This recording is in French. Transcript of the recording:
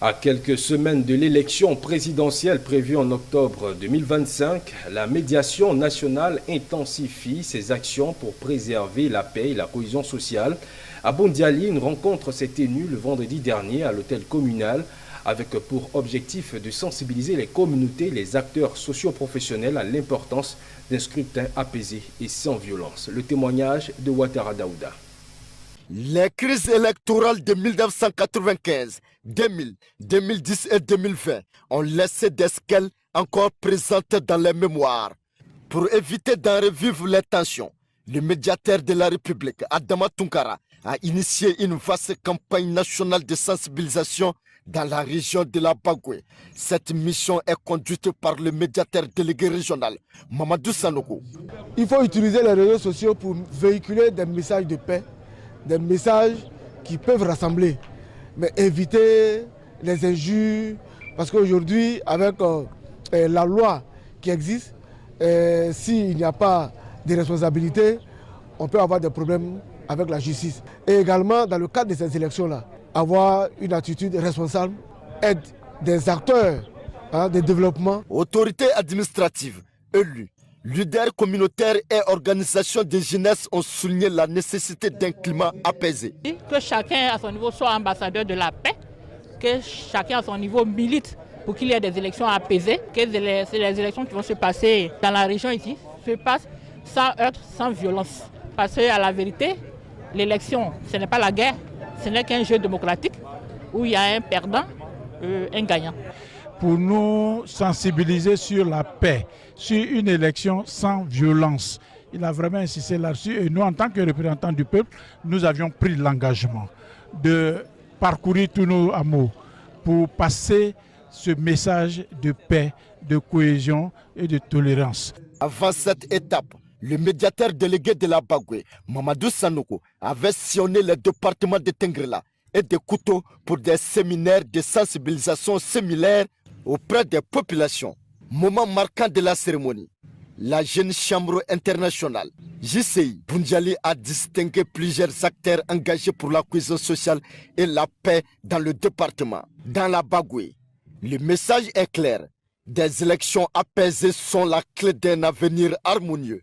À quelques semaines de l'élection présidentielle prévue en octobre 2025, la médiation nationale intensifie ses actions pour préserver la paix et la cohésion sociale. À Bondiali, une rencontre s'est tenue le vendredi dernier à l'hôtel communal avec pour objectif de sensibiliser les communautés et les acteurs socio-professionnels à l'importance d'un scrutin apaisé et sans violence. Le témoignage de Ouattara Daouda. Les crises électorales de 1995, 2000, 2010 et 2020 ont laissé des séquelles encore présentes dans les mémoires. Pour éviter d'en revivre les tensions, le médiateur de la République, Adama Tounkara, a initié une vaste campagne nationale de sensibilisation dans la région de la Bagoué. Cette mission est conduite par le médiateur délégué régional, Mamadou Sanogo. Il faut utiliser les réseaux sociaux pour véhiculer des messages de paix, des messages qui peuvent rassembler, mais éviter les injures, parce qu'aujourd'hui, avec la loi qui existe, s'il n'y a pas de responsabilité, on peut avoir des problèmes avec la justice. Et également, dans le cadre de ces élections-là, avoir une attitude responsable, aide des acteurs de développement. Autorités administratives, élus, leaders communautaires et organisations de jeunesse ont souligné la nécessité d'un climat apaisé. Que chacun à son niveau soit ambassadeur de la paix, que chacun à son niveau milite pour qu'il y ait des élections apaisées, que les élections qui vont se passer dans la région ici se passent sans heurts, sans violence. Parce qu'à la vérité, l'élection, ce n'est pas la guerre, ce n'est qu'un jeu démocratique où il y a un perdant, un gagnant. Pour nous sensibiliser sur la paix, sur une élection sans violence. Il a vraiment insisté là-dessus et nous, en tant que représentants du peuple, nous avions pris l'engagement de parcourir tous nos hameaux pour passer ce message de paix, de cohésion et de tolérance. Avant cette étape, le médiateur délégué de la Bagoué, Mamadou Sanogo, avait sillonné les départements de Tengrela et de Kouto pour des séminaires de sensibilisation similaires auprès des populations. Moment marquant de la cérémonie, la jeune chambre internationale, JCI Bondiali, a distingué plusieurs acteurs engagés pour la cohésion sociale et la paix dans le département. Dans la Bagoué, le message est clair. Des élections apaisées sont la clé d'un avenir harmonieux.